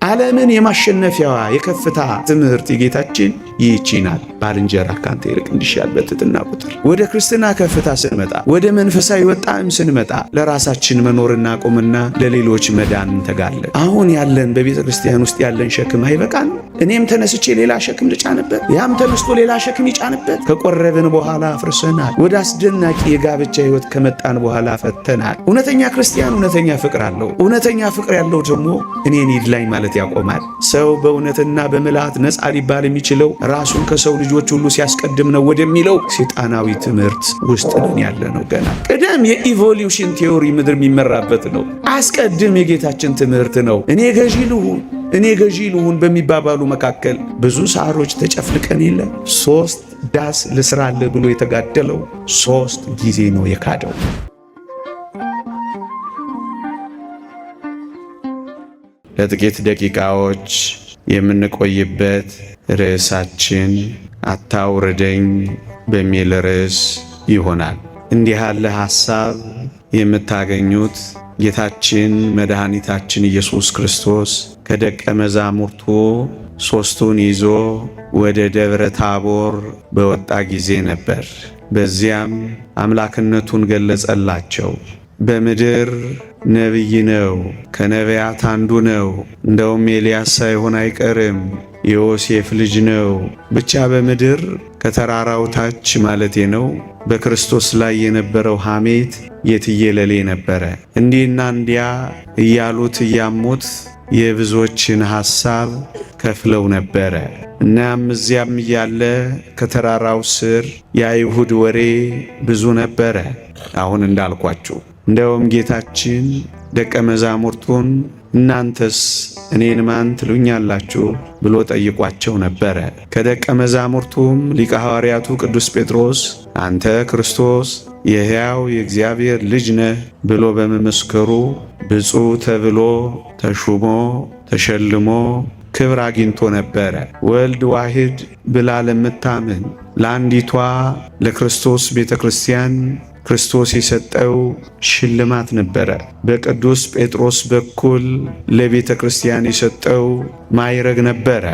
ዓለምን የማሸነፊያዋ የከፍታ ትምህርት የጌታችን ይህች ናት። ባልንጀራ ካንተ ይልቅ እንዲሻል በትሕትና ቁጥር። ወደ ክርስትና ከፍታ ስንመጣ፣ ወደ መንፈሳዊ ወጣም ስንመጣ ለራሳችን መኖርና ቆምና ለሌሎች መዳን እንተጋለን። አሁን ያለን በቤተ ክርስቲያን ውስጥ ያለን ሸክም አይበቃን? እኔም ተነስቼ ሌላ ሸክም ልጫንበት፣ ያም ተነስቶ ሌላ ሸክም ይጫንበት። ከቆረብን በኋላ አፍርሰናል። ወደ አስደናቂ የጋብቻ ሕይወት ከመጣን በኋላ ፈተናል። እውነተኛ ክርስቲያን እውነተኛ ፍቅር አለው። እውነተኛ ፍቅር ያለው ደግሞ እኔን ይድላኝ ማለት ያቆማል። ሰው በእውነትና በምልአት ነፃ ሊባል የሚችለው ራሱን ከሰው ልጆች ሁሉ ሲያስቀድም ነው ወደሚለው ሰይጣናዊ ትምህርት ውስጥ ነን ያለ ነው። ገና ቅደም የኢቮሉሽን ቲዮሪ ምድር የሚመራበት ነው። አስቀድም የጌታችን ትምህርት ነው። እኔ ገዢ ልሁን በሚባባሉ መካከል ብዙ ሳሮች ተጨፍልቀን የለ 3 ዳስ ልስራልህ ብሎ የተጋደለው 3 ጊዜ ነው የካደው። ለጥቂት ደቂቃዎች የምንቆይበት ርዕሳችን አታውርደኝ በሚል ርዕስ ይሆናል። እንዲህ ያለ ሐሳብ የምታገኙት ጌታችን መድኃኒታችን ኢየሱስ ክርስቶስ ከደቀ መዛሙርቱ 3ቱን ይዞ ወደ ደብረ ታቦር በወጣ ጊዜ ነበር። በዚያም አምላክነቱን ገለጸላቸው። በምድር ነቢይ ነው፣ ከነቢያት አንዱ ነው፣ እንደውም ኤልያስ ሳይሆን አይቀርም፣ የዮሴፍ ልጅ ነው። ብቻ በምድር ከተራራው ታች ማለቴ ነው በክርስቶስ ላይ የነበረው ሐሜት የትየለሌ ነበረ። እንዲህና እንዲያ እያሉት እያሙት የብዙዎችን ሐሳብ ከፍለው ነበረ። እናም እዚያም እያለ ከተራራው ስር የአይሁድ ወሬ ብዙ ነበረ። አሁን እንዳልኳችሁ እንደውም ጌታችን ደቀ መዛሙርቱን እናንተስ እኔን ማን ትሉኛላችሁ ብሎ ጠይቋቸው ነበረ። ከደቀ መዛሙርቱም ሊቀ ሐዋርያቱ ቅዱስ ጴጥሮስ አንተ ክርስቶስ የሕያው የእግዚአብሔር ልጅ ነህ ብሎ በመመስከሩ ብፁዕ ተብሎ ተሹሞ ተሸልሞ ክብር አግኝቶ ነበረ። ወልድ ዋሕድ ብላ ለምታምን ለአንዲቷ ለክርስቶስ ቤተ ክርስቲያን ክርስቶስ የሰጠው ሽልማት ነበረ። በቅዱስ ጴጥሮስ በኩል ለቤተ ክርስቲያን የሰጠው ማዕረግ ነበረ።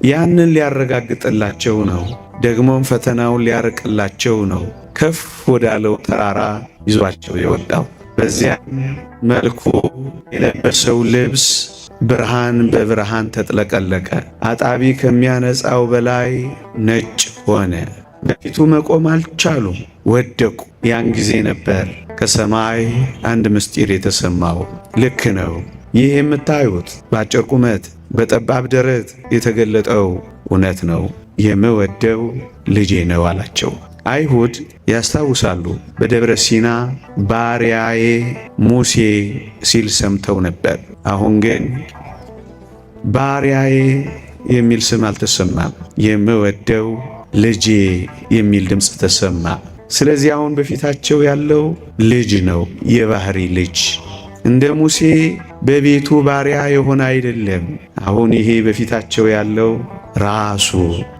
ያንን ሊያረጋግጥላቸው ነው። ደግሞም ፈተናውን ሊያርቅላቸው ነው። ከፍ ወዳለው ተራራ ይዟቸው የወጣው በዚያም መልኩ የለበሰው ልብስ ብርሃን በብርሃን ተጥለቀለቀ። አጣቢ ከሚያነጻው በላይ ነጭ ሆነ። በፊቱ መቆም አልቻሉም፣ ወደቁ። ያን ጊዜ ነበር ከሰማይ አንድ ምስጢር የተሰማው። ልክ ነው፣ ይህ የምታዩት በአጭር ቁመት በጠባብ ደረት የተገለጠው እውነት ነው፣ የምወደው ልጄ ነው አላቸው። አይሁድ ያስታውሳሉ፣ በደብረ ሲና ባሪያዬ ሙሴ ሲል ሰምተው ነበር። አሁን ግን ባሪያዬ የሚል ስም አልተሰማም። የምወደው ልጄ የሚል ድምፅ ተሰማ። ስለዚህ አሁን በፊታቸው ያለው ልጅ ነው፣ የባህሪ ልጅ። እንደ ሙሴ በቤቱ ባሪያ የሆነ አይደለም። አሁን ይሄ በፊታቸው ያለው ራሱ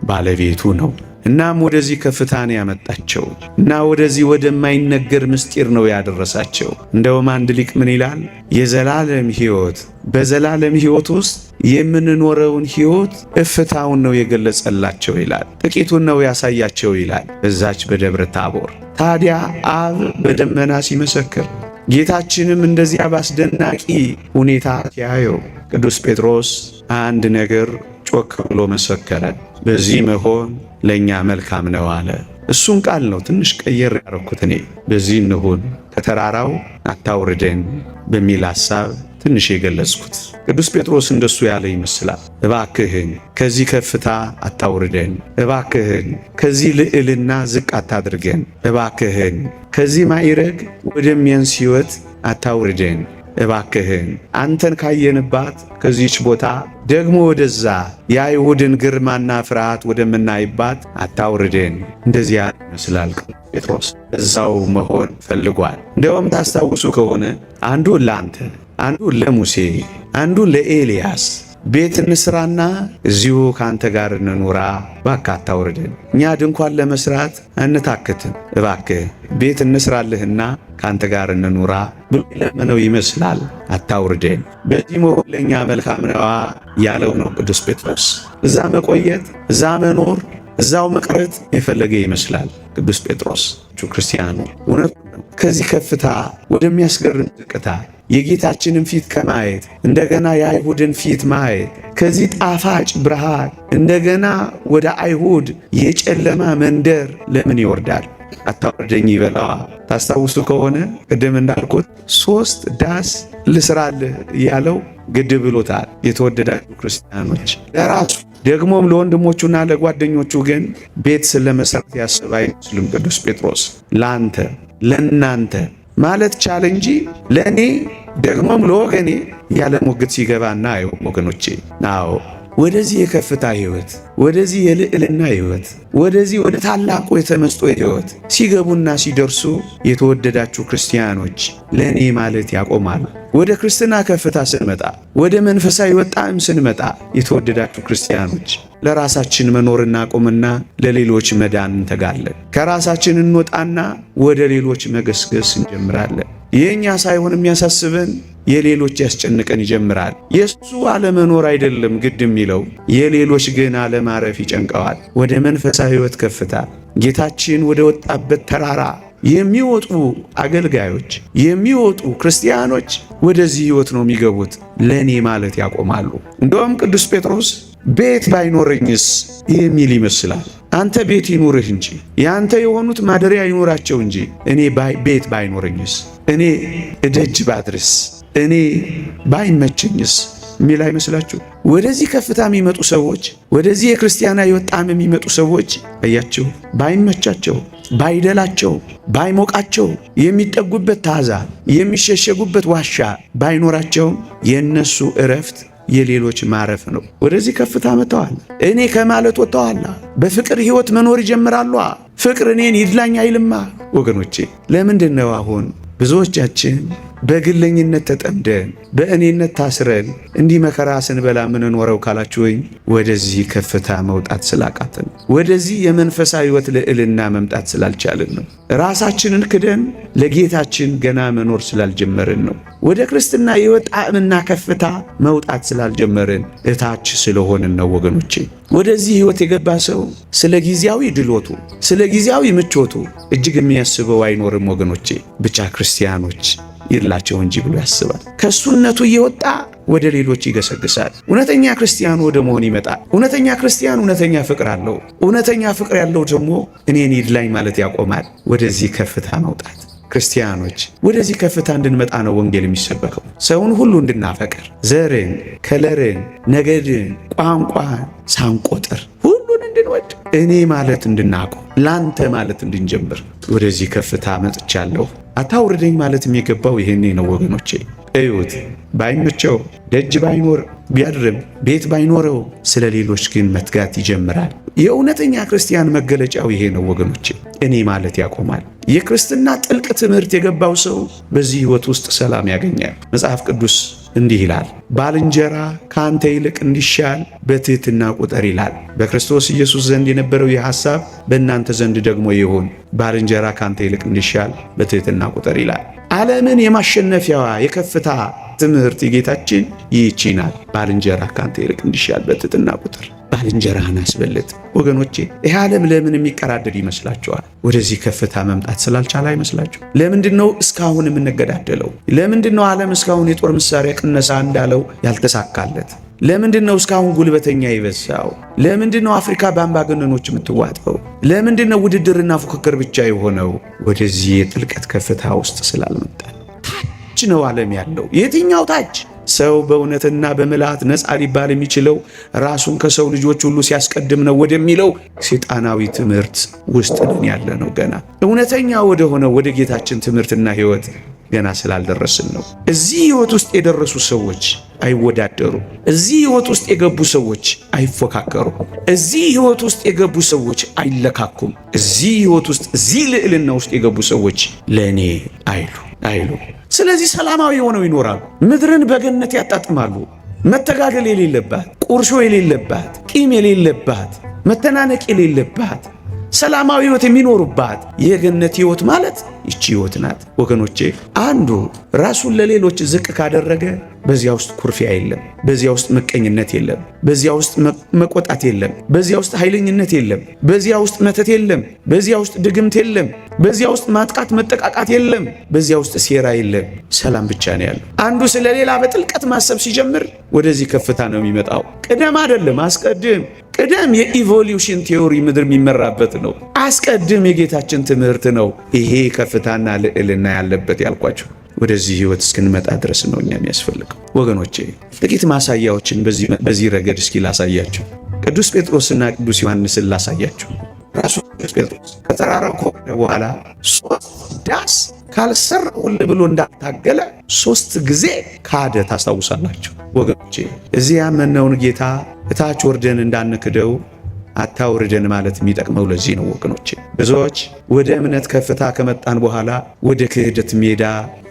ባለቤቱ ነው። እናም ወደዚህ ከፍታን ያመጣቸው እና ወደዚህ ወደማይነገር ምስጢር ነው ያደረሳቸው። እንደውም አንድ ሊቅ ምን ይላል? የዘላለም ሕይወት፣ በዘላለም ሕይወት ውስጥ የምንኖረውን ሕይወት እፍታውን ነው የገለጸላቸው ይላል። ጥቂቱን ነው ያሳያቸው ይላል በዛች በደብረ ታቦር። ታዲያ አብ በደመና ሲመሰክር፣ ጌታችንም እንደዚያ ባስደናቂ ሁኔታ ሲያየው ቅዱስ ጴጥሮስ አንድ ነገር ጮክ ብሎ መሰከረ። በዚህ መሆን ለእኛ መልካም ነው አለ። እሱን ቃል ነው ትንሽ ቀየር ያረኩት እኔ። በዚህ እንሁን፣ ከተራራው አታውርደን በሚል ሐሳብ ትንሽ የገለጽኩት። ቅዱስ ጴጥሮስ እንደሱ ያለ ይመስላል። እባክህን ከዚህ ከፍታ አታውርደን፣ እባክህን ከዚህ ልዕልና ዝቅ አታድርገን፣ እባክህን ከዚህ ማዕረግ ወደሚያንስ ሕይወት አታውርደን፣ እባክህን አንተን ካየንባት ከዚህች ቦታ ደግሞ ወደዛ የአይሁድን ግርማና ፍርሃት ወደምናይባት አታውርደን። እንደዚያ ይመስላል ጴጥሮስ እዛው መሆን ፈልጓል። እንደውም ታስታውሱ ከሆነ አንዱን ለአንተ፣ አንዱን ለሙሴ፣ አንዱን ለኤልያስ ቤት እንስራና እዚሁ ካንተ ጋር እንኑራ፣ እባክህ አታውርደን። እኛ ድንኳን ለመስራት እንታክትም፣ እባክህ ቤት እንስራልህና ካንተ ጋር እንኑራ ብሎ ለመነው ይመስላል። አታውርደን፣ በዚህ መሆን ለእኛ መልካም ነዋ ያለው ነው ቅዱስ ጴጥሮስ። እዛ መቆየት፣ እዛ መኖር፣ እዛው መቅረት የፈለገ ይመስላል ቅዱስ ጴጥሮስ። ክርስቲያኑ እውነቱ ከዚህ ከፍታ ወደሚያስገርም ዝቅታ የጌታችንን ፊት ከማየት እንደገና የአይሁድን ፊት ማየት ከዚህ ጣፋጭ ብርሃን እንደገና ወደ አይሁድ የጨለማ መንደር ለምን ይወርዳል? አታወርደኝ ይበላዋ። ታስታውሱ ከሆነ ቅድም እንዳልኩት 3 ዳስ ልስራልህ ያለው ግድ ብሎታል። የተወደዳችሁ ክርስቲያኖች ለራሱ ደግሞም ለወንድሞቹና ለጓደኞቹ ግን ቤት ስለመሰረት ያስብ አይመስልም ቅዱስ ጴጥሮስ። ላንተ ለናንተ ማለት ቻለ እንጂ ለእኔ ደግሞም ለወገኔ ያለ ሞግት ሲገባና አየው ወገኖቼ። አዎ ወደዚህ የከፍታ ሕይወት፣ ወደዚህ የልዕልና ሕይወት፣ ወደዚህ ወደ ታላቁ የተመስጦ ሕይወት ሲገቡና ሲደርሱ የተወደዳችሁ ክርስቲያኖች ለእኔ ማለት ያቆማሉ። ወደ ክርስትና ከፍታ ስንመጣ፣ ወደ መንፈሳዊ ወጣም ስንመጣ የተወደዳችሁ ክርስቲያኖች ለራሳችን መኖር እናቁምና ለሌሎች መዳን እንተጋለን። ከራሳችን እንወጣና ወደ ሌሎች መገስገስ እንጀምራለን። የእኛ ሳይሆን የሚያሳስበን የሌሎች ያስጨንቀን ይጀምራል። የእሱ አለመኖር አይደለም ግድ የሚለው፣ የሌሎች ግን አለማረፍ ይጨንቀዋል። ወደ መንፈሳዊ ሕይወት ከፍታ ጌታችን ወደ ወጣበት ተራራ የሚወጡ አገልጋዮች፣ የሚወጡ ክርስቲያኖች ወደዚህ ሕይወት ነው የሚገቡት። ለእኔ ማለት ያቆማሉ። እንደውም ቅዱስ ጴጥሮስ ቤት ባይኖረኝስ የሚል ይመስላል። አንተ ቤት ይኑርህ እንጂ ያንተ የሆኑት ማደሪያ ይኖራቸው እንጂ እኔ ቤት ባይኖረኝስ፣ እኔ እደጅ ባድርስ፣ እኔ ባይመቸኝስ የሚል አይመስላችሁ? ወደዚህ ከፍታ የሚመጡ ሰዎች፣ ወደዚህ የክርስቲያናዊ ሕይወት ጣዕም የሚመጡ ሰዎች አያችሁ፣ ባይመቻቸው፣ ባይደላቸው፣ ባይሞቃቸው፣ የሚጠጉበት ታዛ፣ የሚሸሸጉበት ዋሻ ባይኖራቸውም የእነሱ እረፍት የሌሎች ማረፍ ነው። ወደዚህ ከፍታ መጥተዋል። እኔ ከማለት ወጥተዋል። በፍቅር ሕይወት መኖር ይጀምራሉ። ፍቅር እኔን ይድላኝ አይልማ ወገኖቼ። ለምንድን ነው አሁን ብዙዎቻችን በግለኝነት ተጠምደን በእኔነት ታስረን እንዲህ መከራ ስንበላ ምንኖረው ካላችሁኝ፣ ወደዚህ ከፍታ መውጣት ስላቃተን፣ ወደዚህ የመንፈሳዊ ሕይወት ልዕልና መምጣት ስላልቻልን ነው። ራሳችንን ክደን ለጌታችን ገና መኖር ስላልጀመርን ነው። ወደ ክርስትና ሕይወት ጣዕምና ከፍታ መውጣት ስላልጀመርን እታች ስለሆንን ነው ወገኖቼ። ወደዚህ ሕይወት የገባ ሰው ስለ ጊዜያዊ ድሎቱ፣ ስለ ጊዜያዊ ምቾቱ እጅግ የሚያስበው አይኖርም ወገኖቼ። ብቻ ክርስቲያኖች ይላቸው እንጂ ብሎ ያስባል። ከሱነቱ እየወጣ ወደ ሌሎች ይገሰግሳል። እውነተኛ ክርስቲያን ወደ መሆን ይመጣል። እውነተኛ ክርስቲያን እውነተኛ ፍቅር አለው። እውነተኛ ፍቅር ያለው ደግሞ እኔን ይድላኝ ማለት ያቆማል። ወደዚህ ከፍታ መውጣት ክርስቲያኖች፣ ወደዚህ ከፍታ እንድንመጣ ነው ወንጌል የሚሰበከው። ሰውን ሁሉ እንድናፈቅር፣ ዘርን፣ ከለርን፣ ነገድን፣ ቋንቋን ሳንቆጥር ሁሉን እንድንወድ፣ እኔ ማለት እንድናውቀው፣ ላንተ ማለት እንድንጀምር ወደዚህ ከፍታ መጥቻለሁ። አታውርደኝ ማለት የሚገባው ይሄኔ ነው ወገኖቼ። እዩት፣ ባይመቸው ደጅ ባይኖር ቢያድርም ቤት ባይኖረው ስለ ሌሎች ግን መትጋት ይጀምራል። የእውነተኛ ክርስቲያን መገለጫው ይሄ ነው ወገኖቼ። እኔ ማለት ያቆማል። የክርስትና ጥልቅ ትምህርት የገባው ሰው በዚህ ሕይወት ውስጥ ሰላም ያገኛል። መጽሐፍ ቅዱስ እንዲህ ይላል፣ ባልንጀራ ከአንተ ይልቅ እንዲሻል በትሕትና ቁጠር ይላል። በክርስቶስ ኢየሱስ ዘንድ የነበረው ይህ ሐሳብ በእናንተ ዘንድ ደግሞ ይሁን፣ ባልንጀራ ከአንተ ይልቅ እንዲሻል በትሕትና ቁጠር ይላል። ዓለምን የማሸነፊያዋ የከፍታ ትምህርት የጌታችን ይህች ናት። ባልንጀራ ከአንተ ይልቅ እንዲሻል በትሕትና ቁጠር። ባልንጀራህን አስበልጥ ወገኖቼ። ይህ ዓለም ለምን የሚቀራደድ ይመስላችኋል? ወደዚህ ከፍታ መምጣት ስላልቻለ አይመስላችሁ? ለምንድን ነው እስካሁን የምንገዳደለው? ለምንድን ነው ዓለም እስካሁን የጦር መሳሪያ ቅነሳ እንዳለው ያልተሳካለት? ለምንድን ነው እስካሁን ጉልበተኛ የበዛው? ለምንድን ነው አፍሪካ በአምባገነኖች የምትዋጠው? ለምንድን ነው ውድድርና ፉክክር ብቻ የሆነው? ወደዚህ የጥልቀት ከፍታ ውስጥ ስላልመጣ ታች ነው ዓለም ያለው። የትኛው ታች? ሰው በእውነትና በምልአት ነፃ ሊባል የሚችለው ራሱን ከሰው ልጆች ሁሉ ሲያስቀድም ነው ወደሚለው ሰይጣናዊ ትምህርት ውስጥ ነን ያለ ነው። ገና እውነተኛ ወደ ሆነው ወደ ጌታችን ትምህርትና ሕይወት ገና ስላልደረስን ነው። እዚህ ሕይወት ውስጥ የደረሱ ሰዎች አይወዳደሩም። እዚህ ሕይወት ውስጥ የገቡ ሰዎች አይፎካከሩም። እዚህ ሕይወት ውስጥ የገቡ ሰዎች አይለካኩም። እዚህ ሕይወት ውስጥ እዚህ ልዕልና ውስጥ የገቡ ሰዎች ለእኔ አይሉ። ስለዚህ ሰላማዊ ሆነው ይኖራሉ። ምድርን በገነት ያጣጥማሉ። መተጋገል የሌለባት፣ ቁርሾ የሌለባት፣ ቂም የሌለባት፣ መተናነቅ የሌለባት ሰላማዊ ሕይወት የሚኖሩባት የገነት ሕይወት ማለት ይቺ ሕይወት ናት ወገኖቼ። አንዱ ራሱን ለሌሎች ዝቅ ካደረገ በዚያ ውስጥ ኩርፊያ የለም፣ በዚያ ውስጥ ምቀኝነት የለም፣ በዚያ ውስጥ መቆጣት የለም፣ በዚያ ውስጥ ኃይለኝነት የለም፣ በዚያ ውስጥ መተት የለም፣ በዚያ ውስጥ ድግምት የለም፣ በዚያ ውስጥ ማጥቃት መጠቃቃት የለም፣ በዚያ ውስጥ ሴራ የለም። ሰላም ብቻ ነው ያለው። አንዱ ስለ ሌላ በጥልቀት ማሰብ ሲጀምር ወደዚህ ከፍታ ነው የሚመጣው። ቅደም አይደለም አስቀድም። ቅደም የኢቮሉሽን ቲዮሪ ምድር የሚመራበት ነው። አስቀድም የጌታችን ትምህርት ነው። ይሄ ከፍታና ልዕልና ያለበት ያልኳቸው ወደዚህ ሕይወት እስክንመጣ ድረስ ነው እኛ የሚያስፈልገው ወገኖቼ። ጥቂት ማሳያዎችን በዚህ ረገድ እስኪ ላሳያችሁ። ቅዱስ ጴጥሮስና ቅዱስ ዮሐንስን ላሳያችሁ። ራሱ ቅዱስ ጴጥሮስ ከተራራው ከወረደ በኋላ 3 ዳስ ካልሰራሁልህ ብሎ እንዳታገለ 3 ጊዜ ካደ። ታስታውሳላችሁ ወገኖቼ። እዚህ ያመነውን ጌታ እታች ወርደን እንዳንክደው አታውርደን ማለት የሚጠቅመው ለዚህ ነው ወገኖቼ። ብዙዎች ወደ እምነት ከፍታ ከመጣን በኋላ ወደ ክህደት ሜዳ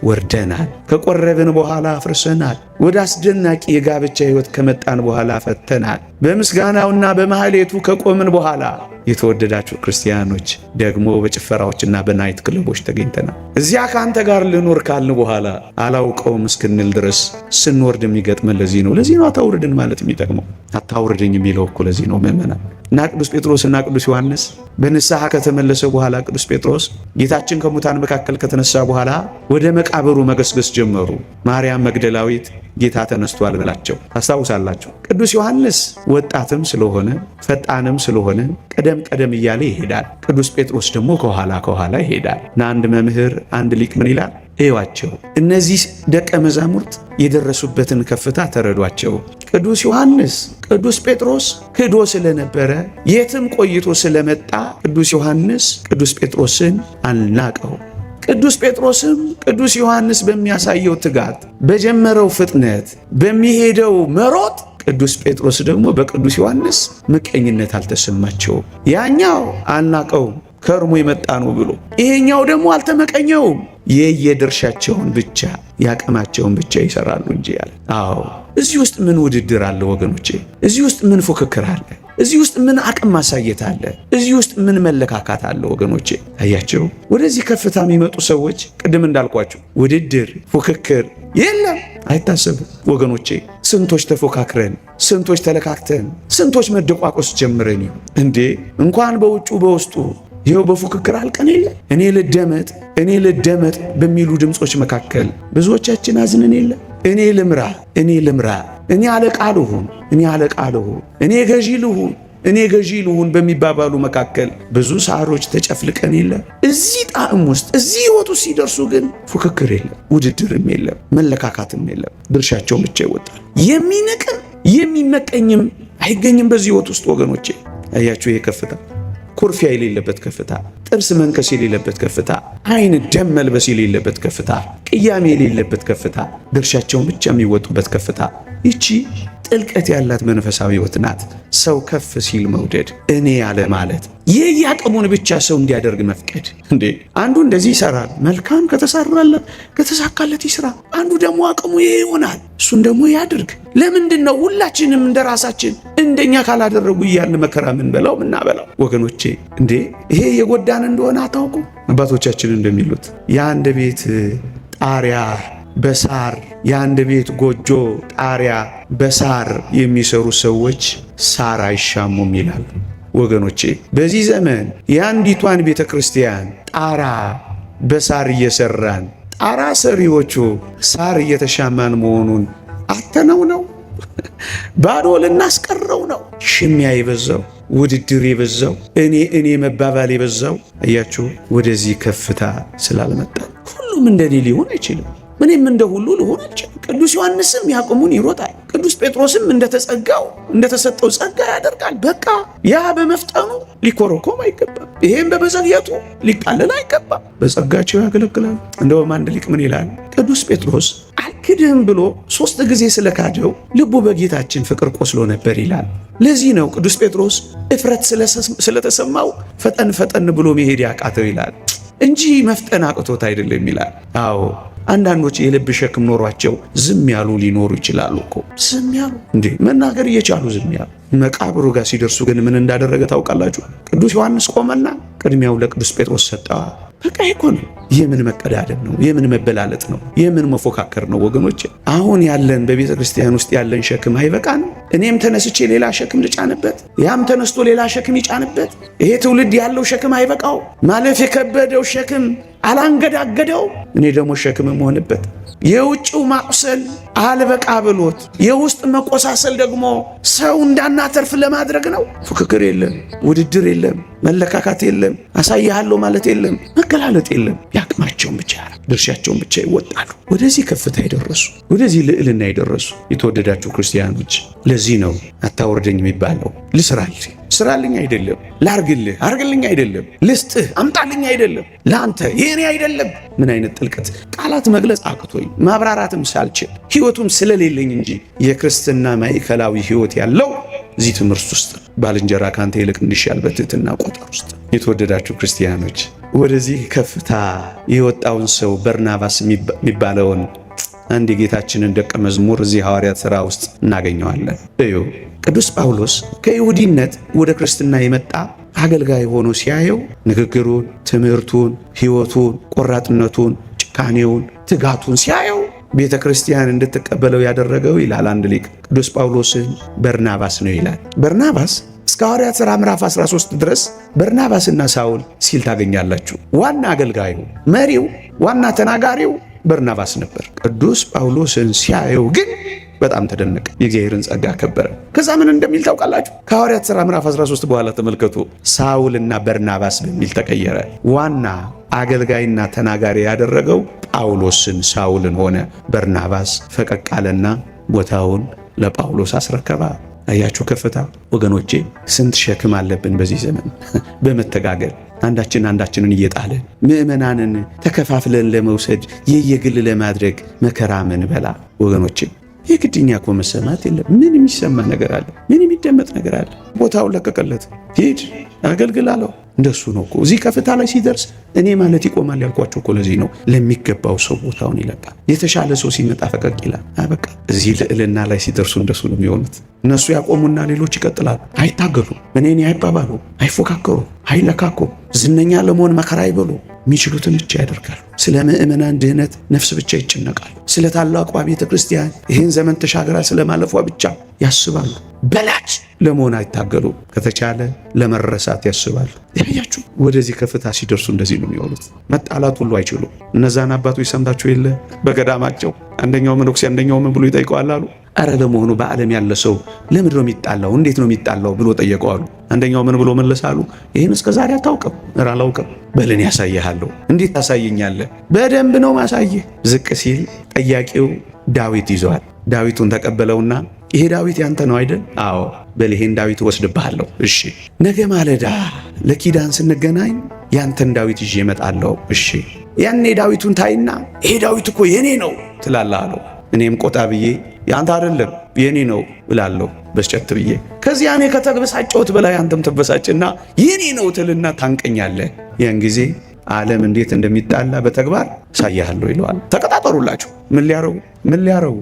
ወርደናል። ከቆረብን በኋላ አፍርሰናል። ወደ አስደናቂ የጋብቻ ሕይወት ከመጣን በኋላ ፈተናል። በምስጋናውና በማህሌቱ ከቆምን በኋላ የተወደዳችሁ ክርስቲያኖች ደግሞ በጭፈራዎችና በናይት ክለቦች ተገኝተናል። እዚያ ከአንተ ጋር ልኖር ካልን በኋላ አላውቀውም እስክንል ድረስ ስንወርድ የሚገጥመን ለዚህ ነው። ለዚህ ነው አታውርድን ማለት የሚጠቅመው። አታውርድኝ የሚለው እኮ ለዚህ ነው ምእመናን። እና ቅዱስ ጴጥሮስና ቅዱስ ዮሐንስ በንስሐ ከተመለሰ በኋላ ቅዱስ ጴጥሮስ ጌታችን ከሙታን መካከል ከተነሳ በኋላ ወደ መቃብሩ መገስገስ ጀመሩ። ማርያም መግደላዊት ጌታ ተነስቷል ብላቸው ታስታውሳላችሁ። ቅዱስ ዮሐንስ ወጣትም ስለሆነ ፈጣንም ስለሆነ ቀደም እያለ ይሄዳል። ቅዱስ ጴጥሮስ ደግሞ ከኋላ ይሄዳል። እና አንድ መምህር አንድ ሊቅ ምን ይላል? እዩዋቸው፣ እነዚህ ደቀ መዛሙርት የደረሱበትን ከፍታ ተረዷቸው። ቅዱስ ዮሐንስ ቅዱስ ጴጥሮስ ክዶ ስለነበረ የትም ቆይቶ ስለመጣ ቅዱስ ዮሐንስ ቅዱስ ጴጥሮስን አልናቀው። ቅዱስ ጴጥሮስም ቅዱስ ዮሐንስ በሚያሳየው ትጋት፣ በጀመረው ፍጥነት፣ በሚሄደው መሮጥ ቅዱስ ጴጥሮስ ደግሞ በቅዱስ ዮሐንስ ምቀኝነት አልተሰማቸውም። ያኛው አልናቀውም ከርሞ የመጣ ነው ብሎ፣ ይሄኛው ደግሞ አልተመቀኘውም። የየድርሻቸውን ብቻ ያቅማቸውን ብቻ ይሰራሉ እንጂ ያለ። አዎ እዚህ ውስጥ ምን ውድድር አለ ወገኖቼ? እዚህ ውስጥ ምን ፉክክር አለ? እዚህ ውስጥ ምን አቅም ማሳየት አለ? እዚህ ውስጥ ምን መለካካት አለ ወገኖቼ? አያቸው ወደዚህ ከፍታ የሚመጡ ሰዎች ቅድም እንዳልኳቸው ውድድር፣ ፉክክር የለም፣ አይታሰብም ወገኖቼ። ስንቶች ተፎካክረን፣ ስንቶች ተለካክተን፣ ስንቶች መደቋቆስ ጀምረን እንዴ! እንኳን በውጩ በውስጡ ይኸው በፉክክር አልቀን የለ። እኔ ልደመጥ በሚሉ ድምፆች መካከል ብዙዎቻችን አዝነን የለ። እኔ ልምራ፣ እኔ አለቃ ልሁን፣ እኔ ገዢ ልሁን በሚባባሉ መካከል ብዙ ሳሮች ተጨፍልቀን የለ። እዚህ ጣዕም ውስጥ እዚህ ሕይወቱ ሲደርሱ ግን ፉክክር የለም፣ ውድድርም የለም፣ መለካካትም የለም። ድርሻቸውን ብቻ ይወጣል። የሚንቅም የሚመቀኝም አይገኝም በዚህ ሕይወት ውስጥ ወገኖቼ። አያችሁ ይሄ ከፍታ ኩርፊያ የሌለበት ከፍታ፣ ጥርስ መንከስ የሌለበት ከፍታ፣ ዓይን ደም መልበስ የሌለበት ከፍታ፣ ቅያሜ የሌለበት ከፍታ፣ ድርሻቸውን ብቻ የሚወጡበት ከፍታ። ይቺ ጥልቀት ያላት መንፈሳዊ ሕይወት ናት። ሰው ከፍ ሲል መውደድ፣ እኔ ያለ ማለት፣ የያቅሙን ብቻ ሰው እንዲያደርግ መፍቀድ። እንዴ አንዱ እንደዚህ ይሰራል፣ መልካም ከተሳካለት ይስራ። አንዱ ደግሞ አቅሙ ይሄ ይሆናል፣ እሱን ደግሞ ያድርግ። ለምንድን ነው ሁላችንም እንደ ራሳችን እንደኛ ካላደረጉ እያልን መከራ ምንበላው ምናበላው? ወገኖቼ እንዴ ይሄ የጎዳን እንደሆነ አታውቁ? አባቶቻችን እንደሚሉት የአንድ ቤት ጣሪያ በሳር የአንድ ቤት ጎጆ ጣሪያ በሳር የሚሰሩ ሰዎች ሳር አይሻሙም ይላሉ። ወገኖቼ በዚህ ዘመን የአንዲቷን ቤተ ክርስቲያን ጣራ በሳር እየሰራን ጣራ ሰሪዎቹ ሳር እየተሻማን መሆኑን አተነው ነው? ባዶ ልናስቀረው ነው? ሽሚያ የበዛው፣ ውድድር የበዛው፣ እኔ መባባል የበዛው። አያችሁ ወደዚህ ከፍታ ስላልመጣ ሁሉም እንደኔ ሊሆን አይችልም። ምንም እንደ ሁሉ ልሆን አልችልም። ቅዱስ ዮሐንስም ያቅሙን ይሮጣል። ቅዱስ ጴጥሮስም እንደተሰጠው ጸጋ ያደርጋል። በቃ ያ በመፍጠኑ ሊኮረኮም አይገባም። ይሄም በመዘግየቱ ሊቃለል አይገባም። በጸጋቸው ያገለግላል። እንደውም አንድ ሊቅ ምን ይላል? ቅዱስ ጴጥሮስ አልክድህም ብሎ 3 ጊዜ ስለካደው ልቡ በጌታችን ፍቅር ቆስሎ ነበር ይላል። ለዚህ ነው ቅዱስ ጴጥሮስ እፍረት ስለተሰማው ፈጠን ብሎ መሄድ ያቃተው ይላል እንጂ መፍጠን አቅቶት አይደለም ይላል። አዎ አንዳንዶች የልብ ሸክም ኖሯቸው ዝም ያሉ ሊኖሩ ይችላሉ እኮ። ዝም ያሉ እንዴ መናገር እየቻሉ ዝም ያሉ። መቃብሩ ጋር ሲደርሱ ግን ምን እንዳደረገ ታውቃላችሁ? ቅዱስ ዮሐንስ ቆመና ቅድሚያው ለቅዱስ ጴጥሮስ ሰጠ። በቃ ይኮ ነው። የምን መቀዳደም ነው? የምን መበላለጥ ነው? የምን መፎካከር ነው? ወገኖች አሁን ያለን በቤተ ክርስቲያን ውስጥ ያለን ሸክም አይበቃንም? እኔም ተነስቼ ሌላ ሸክም ልጫንበት፣ ያም ተነስቶ ሌላ ሸክም ይጫንበት? ይሄ ትውልድ ያለው ሸክም አይበቃው? ማለፍ የከበደው ሸክም አላንገዳገደው? እኔ ደግሞ ሸክም መሆንበት የውጭው ማቁሰል አልበቃ ብሎት የውስጥ መቆሳሰል ደግሞ ሰው እንዳናተርፍ ለማድረግ ነው። ፉክክር የለም፣ ውድድር የለም፣ መለካካት የለም፣ አሳያለሁ ማለት የለም፣ መገላለጥ የለም። ያቅማቸውን ብቻ ድርሻቸውን ብቻ ይወጣሉ። ወደዚህ ከፍታ የደረሱ ወደዚህ ልዕልና የደረሱ የተወደዳችሁ ክርስቲያኖች፣ ለዚህ ነው አታወርደኝ የሚባለው። ልስራልህ ስራልኝ አይደለም፣ ላርግልህ አርግልኝ አይደለም፣ ልስጥህ አምጣልኝ አይደለም፣ ለአንተ የኔ አይደለም። ምን አይነት ጥልቀት! ቃላት መግለጽ አቅቶኝ ማብራራትም ሳልችል ሕይወቱም ስለሌለኝ እንጂ የክርስትና ማዕከላዊ ሕይወት ያለው እዚህ ትምህርት ውስጥ ባልንጀራ ካንተ ይልቅ እንዲሻል በትሕትና ቆጠር ውስጥ። የተወደዳችሁ ክርስቲያኖች ወደዚህ ከፍታ የወጣውን ሰው በርናባስ የሚባለውን አንድ የጌታችንን ደቀ መዝሙር እዚህ ሐዋርያት ሥራ ውስጥ እናገኘዋለን። እዩ ቅዱስ ጳውሎስ ከይሁዲነት ወደ ክርስትና የመጣ አገልጋይ ሆኖ ሲያየው ንግግሩን፣ ትምህርቱን፣ ሕይወቱን፣ ቆራጥነቱን፣ ጭካኔውን፣ ትጋቱን ሲያየው ቤተ ክርስቲያን እንድትቀበለው ያደረገው ይላል አንድ ሊቅ ቅዱስ ጳውሎስን በርናባስ ነው ይላል። በርናባስ እስከ ሐዋርያት ሥራ ምዕራፍ 13 ድረስ በርናባስና ሳውል ሲል ታገኛላችሁ። ዋና አገልጋዩ፣ መሪው፣ ዋና ተናጋሪው በርናባስ ነበር። ቅዱስ ጳውሎስን ሲያየው ግን በጣም ተደነቀ፣ የእግዚአብሔርን ጸጋ ከበረ። ከዛ ምን እንደሚል ታውቃላችሁ? ከሐዋርያት ሥራ ምዕራፍ 13 በኋላ ተመልከቱ። ሳውልና በርናባስ በሚል ተቀየረ። ዋና አገልጋይና ተናጋሪ ያደረገው ጳውሎስን ሳውልን ሆነ። በርናባስ ፈቀቅ አለና ቦታውን ለጳውሎስ አስረከባ። አያችሁ ከፍታ ወገኖቼ። ስንት ሸክም አለብን በዚህ ዘመን በመተጋገል አንዳችንን እየጣለን ምዕመናንን ተከፋፍለን ለመውሰድ የየግል ለማድረግ መከራ ምን በላ ወገኖቼ። የግድኛ እኮ መሰማት የለም። ምን የሚሰማ ነገር አለ? ምን የሚደመጥ ነገር አለ? ቦታውን ለቀቀለት፣ ሂድ አገልግል አለው። እንደሱ ነው እኮ እዚህ ከፍታ ላይ ሲደርስ እኔ ማለት ይቆማል ያልኳቸው እኮ ለዚህ ነው። ለሚገባው ሰው ቦታውን ይለቃል። የተሻለ ሰው ሲመጣ ፈቀቅ ይላል። አበቃ። እዚህ ልዕልና ላይ ሲደርሱ እንደሱ ነው የሚሆኑት። እነሱ ያቆሙና ሌሎች ይቀጥላሉ። አይታገሉም፣ እኔ አይባባሉ፣ አይፎካከሩ፣ አይለካኩ፣ ዝነኛ ለመሆን መከራ አይበሉ። የሚችሉትን ብቻ ያደርጋሉ። ስለ ምዕመናን ድህነት ነፍስ ብቻ ይጨነቃሉ። ስለ ታላቋ ቤተ ክርስቲያን ይህን ዘመን ተሻገራ ስለማለፏ ብቻ ያስባሉ። በላጭ ለመሆን አይታገሉ። ከተቻለ ለመረሳት ያስባሉ። ያያችሁ ወደዚህ ከፍታ ሲደርሱ እንደዚህ ነው የሚሆኑት። መጣላት ሁሉ አይችሉም። እነዛን አባቶች ሰምታችሁ የለ በገዳማቸው አንደኛው መነኩሴ አንደኛው ምን ብሎ ይጠይቀዋል አሉ። አረ ለመሆኑ በዓለም ያለ ሰው ለምንድን ነው የሚጣላው? እንዴት ነው የሚጣላው ብሎ ጠየቀዋሉ። አንደኛው ምን ብሎ መለሳሉ? ይህን እስከ ዛሬ አታውቅም? እረ አላውቅም። በልን ያሳይሃለሁ። እንዴት ታሳየኛለህ? በደንብ ነው ማሳየህ። ዝቅ ሲል ጠያቂው ዳዊት ይዘዋል። ዳዊቱን ተቀበለውና ይሄ ዳዊት ያንተ ነው አይደል? አዎ። በል ይሄን ዳዊት ወስድብሃለሁ። እሺ። ነገ ማለዳ ለኪዳን ስንገናኝ ያንተን ዳዊት ይዤ እመጣለሁ። እሺ። ያኔ ዳዊቱን ታይና ይሄ ዳዊት እኮ የኔ ነው ትላለህ አለው። እኔም ቆጣ ብዬ ያንተ አይደለም የኔ ነው እላለሁ በስጨት ብዬ። ከዚያ እኔ ከተበሳጨሁት በላይ አንተም ተበሳጭና የኔ ነው ትልና ታንቀኛለህ። ያን ጊዜ ዓለም እንዴት እንደሚጣላ በተግባር ሳያለሁ ይለዋል። ተቀጣጠሩላችሁ። ምን ሊያረጉ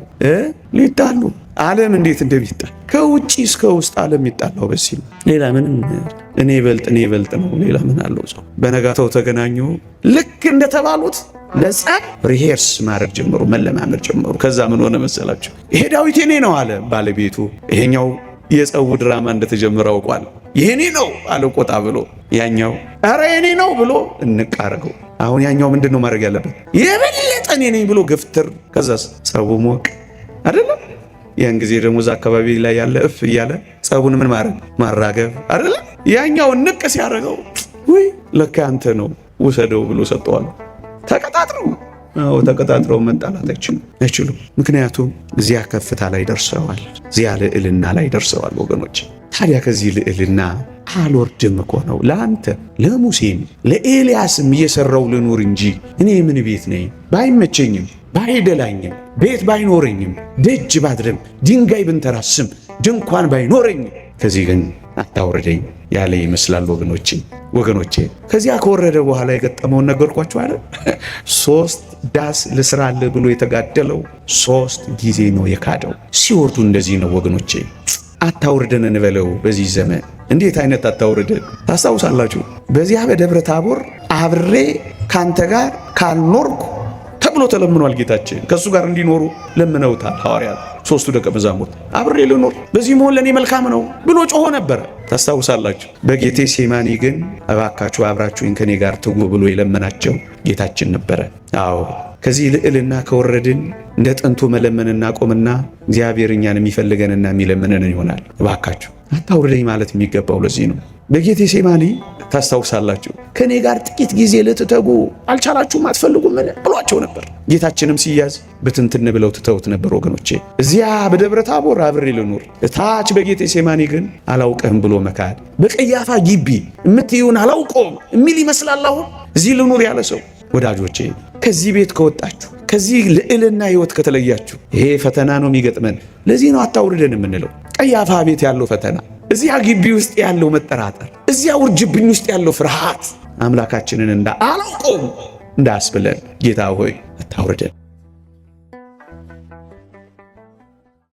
ሊጣሉ። ዓለም እንዴት እንደሚጣል ከውጪ እስከ ውስጥ ዓለም የሚጣላው በዚህ ነው። ሌላ ምንም እኔ ይበልጥ ነው። ሌላ ምን አለው ሰው? በነጋታው ተገናኙ። ልክ እንደተባሉት ለጸብ ሪሄርስ ማድረግ ጀመሩ፣ መለማመድ ጀመሩ። ከዛ ምን ሆነ መሰላችሁ? ይሄ ዳዊት የኔ ነው አለ ባለቤቱ። ይሄኛው የጸቡ ድራማ እንደተጀመረ አውቋል። የኔ ነው አለ ቆጣ ብሎ። ያኛው ኧረ የኔ ነው ብሎ እንቃረገው። አሁን ያኛው ምንድነው ማድረግ ያለበት? የበለጠ እኔ ነኝ ብሎ ገፍትር። ከዛስ ጸቡ ሞቅ አይደለም? ያን ጊዜ ደግሞ እዛ አካባቢ ላይ ያለ እፍ እያለ ጸቡን ምን ማድረግ ማራገብ አይደለም? ያኛው ንቅ ሲያደርገው ወይ ለካ አንተ ነው ውሰደው ብሎ ሰጠዋል። ተቀጣጥረው መጣላት አይችሉም። ምክንያቱም እዚያ ከፍታ ላይ ደርሰዋል፣ እዚያ ልዕልና ላይ ደርሰዋል ወገኖች። ታዲያ ከዚህ ልዕልና አልወርድም እኮ ነው ለአንተ ለሙሴም ለኤልያስም እየሰራው ልኑር እንጂ እኔ ምን ቤት ነኝ? ባይመቸኝም ባይደላኝም ቤት ባይኖረኝም ደጅ ባድርም ድንጋይ ብንተራስም ድንኳን ባይኖረኝም ከዚህ ግን አታውርደኝ ያለ ይመስላል ወገኖቼ። ከዚያ ከወረደ በኋላ የገጠመውን ነገርኳችሁ አይደል? 3 ዳስ ልስራልህ ብሎ የተጋደለው 3 ጊዜ ነው የካደው። ሲወርዱ እንደዚህ ነው ወገኖቼ። አታውርደን እንበለው በዚህ ዘመን። እንዴት አይነት አታውርደን ታስታውሳላችሁ? በዚያ በደብረ ታቦር አብሬ ካንተ ጋር ካልኖርኩ ተብሎ ተለምኗል ጌታችን። ከእሱ ጋር እንዲኖሩ ለምነውታል ሐዋርያት 3ቱ ደቀ መዛሙርት። አብሬ ልኖር በዚህ መሆን ለእኔ መልካም ነው ብሎ ጮሆ ነበረ ታስታውሳላችሁ። በጌቴ ሴማኒ ግን እባካችሁ አብራችሁኝ ከኔ ጋር ትጉ ብሎ የለመናቸው ጌታችን ነበረ። አዎ ከዚህ ልዕልና ከወረድን እንደ ጥንቱ መለመን እናቆምና እግዚአብሔር እኛን የሚፈልገንና የሚለምነን ይሆናል። እባካችሁ አታውርደኝ ማለት የሚገባው ለዚህ ነው። በጌቴ ሴማኒ ታስታውሳላችሁ ከኔ ጋር ጥቂት ጊዜ ልትተጉ አልቻላችሁም አትፈልጉም ብሏቸው ነበር። ጌታችንም ሲያዝ ብትንትን ብለው ትተውት ነበር ወገኖቼ። እዚያ በደብረ ታቦር አብሬ ልኑር፣ እታች በጌቴ ሴማኒ ግን አላውቅህም ብሎ መካድ። በቀያፋ ግቢ እምትይውን አላውቀውም የሚል ይመስላል አሁን እዚህ ልኑር ያለ ሰው። ወዳጆቼ ከዚህ ቤት ከወጣችሁ ከዚህ ልዕልና ሕይወት ከተለያችሁ ይሄ ፈተና ነው የሚገጥመን። ለዚህ ነው አታውርደን የምንለው። ቀያፋ ቤት ያለው ፈተና፣ እዚያ ግቢ ውስጥ ያለው መጠራጠር፣ እዚያ ውርጅብኝ ውስጥ ያለው ፍርሃት አምላካችንን አላውቀውም እንዳያስብለን ጌታ ሆይ አታውርደን።